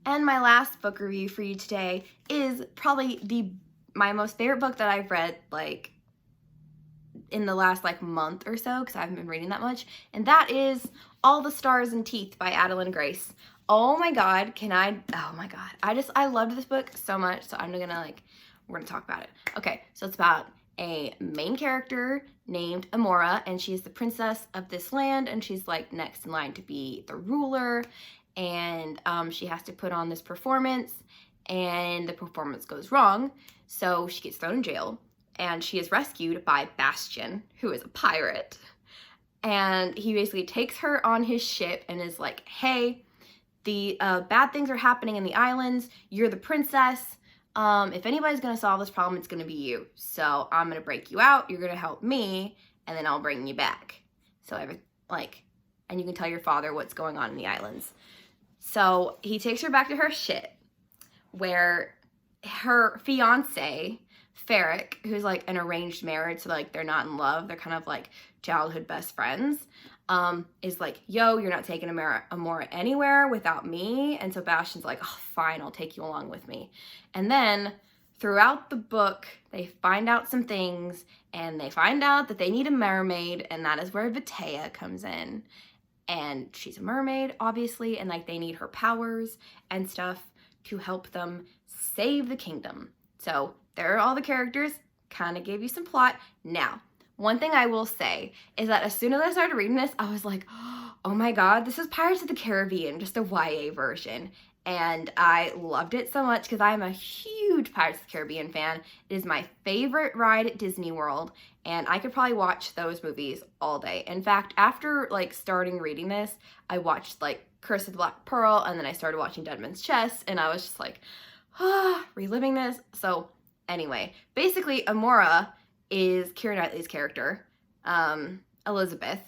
And my last book review for you today is probably my most favorite book that I've read like in the last like month or so, because I haven't been reading that much, and that is All the Stars and Teeth by Adalyn Grace. Oh my god, I loved this book so much, so we're gonna talk about it. Okay, so it's about a main character named Amora, and she's the princess of this land, and she's like next in line to be the ruler, and she has to put on this performance, and the performance goes wrong, so she gets thrown in jail, and she is rescued by Bastian, who is a pirate, and he basically takes her on his ship and is like, hey, the bad things are happening in the islands, you're the princess, if anybody's gonna solve this problem, it's gonna be you. So I'm gonna break you out, you're gonna help me, and then I'll bring you back. So and you can tell your father what's going on in the islands. So he takes her back to her ship, where her fiance, Ferric, who's like an arranged marriage, so like they're not in love, they're kind of like childhood best friends, is like, yo, you're not taking Amora anywhere without me. And so Bastian's like, oh, fine, I'll take you along with me. And then throughout the book, they find out some things, and they find out that they need a mermaid, and that is where Vitea comes in. And she's a mermaid, obviously, and like they need her powers and stuff to help them save the kingdom. So there are all the characters, kind of gave you some plot. Now, one thing I will say is that as soon as I started reading this, I was like, oh my god, this is Pirates of the Caribbean, just a YA version. And I loved it so much because I'm a huge Pirates of the Caribbean fan. It is my favorite ride at Disney World, and I could probably watch those movies all day. In fact, after like starting reading this, I watched like Curse of the Black Pearl, and then I started watching Dead Man's Chest, and I was just like, reliving this. So anyway, basically Amora is Keira Knightley's character, Elizabeth.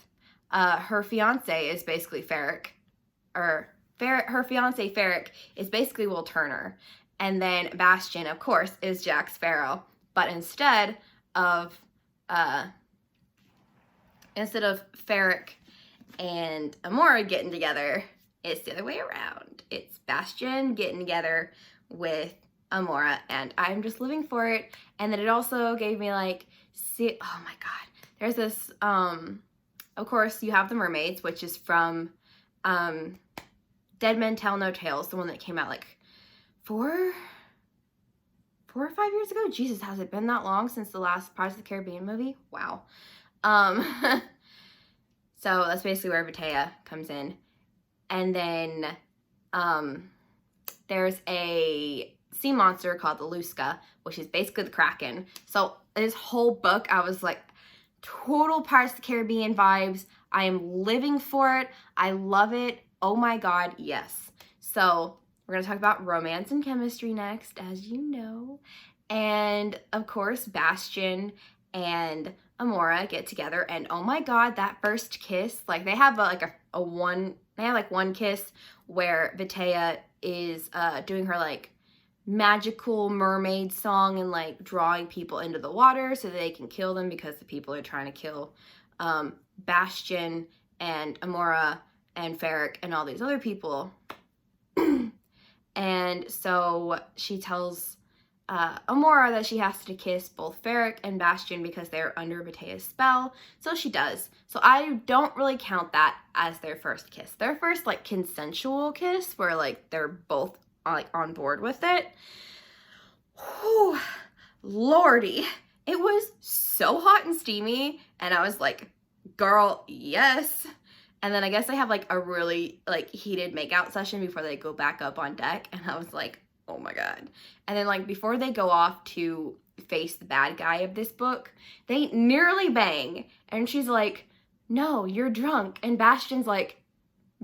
Her fiance is basically her fiance Ferric is basically Will Turner. And then Bastian, of course, is Jack Sparrow. But instead of Ferric and Amora getting together, it's the other way around. It's Bastian getting together with Amora, and I'm just living for it. And then it also gave me like, oh my god, there's this, of course you have The Mermaids, which is from Dead Men Tell No Tales, the one that came out like 4 or 5 years ago. Jesus, has it been that long since the last Pirates of the Caribbean movie? Wow. So that's basically where Vitea comes in. And then there's a sea monster called the Lusca, which is basically the Kraken. So this whole book, I was like, total Pirates of the Caribbean vibes. I am living for it. I love it. Oh my god, yes. So we're going to talk about romance and chemistry next, as you know. And of course, Bastian and Amora get together, and oh my god, that first kiss, like they have one kiss where Vitea is doing her like magical mermaid song and like drawing people into the water so they can kill them, because the people are trying to kill Bastian and Amora and Ferric and all these other people. And so she tells Amora that she has to kiss both Ferric and Bastian because they're under Vitea's spell. So she does. So I don't really count that as their first kiss. Their first like consensual kiss where like they're both like on board with it. Whew, Lordy, it was so hot and steamy, and I was like, girl, yes. And then I guess they have like a really like heated makeout session before they go back up on deck, and I was like, oh my god. And then like before they go off to face the bad guy of this book, they nearly bang, and she's like, no, you're drunk. And Bastian's like,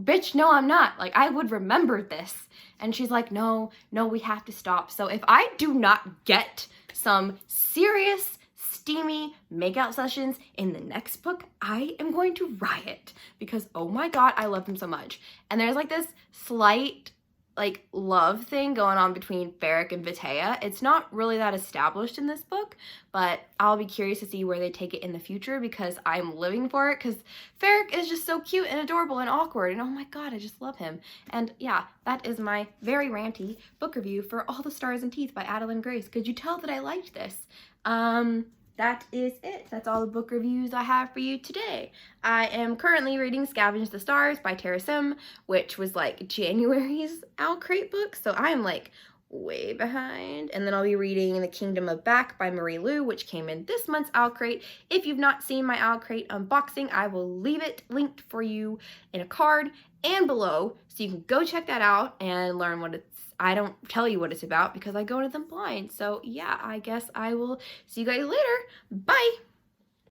bitch, no, I'm not. Like, I would remember this. And she's like, no, we have to stop. So if I do not get some serious, steamy makeout sessions in the next book, I am going to riot, because oh my god, I love them so much. And there's like this slight like love thing going on between Ferric and Vitea. It's not really that established in this book, but I'll be curious to see where they take it in the future because I'm living for it, because Ferric is just so cute and adorable and awkward, and oh my god, I just love him. And yeah, that is my very ranty book review for All the Stars and Teeth by Adeline Grace. Could you tell that I liked this? That is it. That's all the book reviews I have for you today. I am currently reading Scavenge the Stars by Tara Sim, which was like January's OwlCrate book, so I'm like way behind. And then I'll be reading The Kingdom of Back by Marie Lu, which came in this month's OwlCrate. If you've not seen my OwlCrate unboxing, I will leave it linked for you in a card and below, so you can go check that out and learn what it's. I don't tell you what it's about because I go into them blind. So yeah, I guess I will see you guys later. Bye!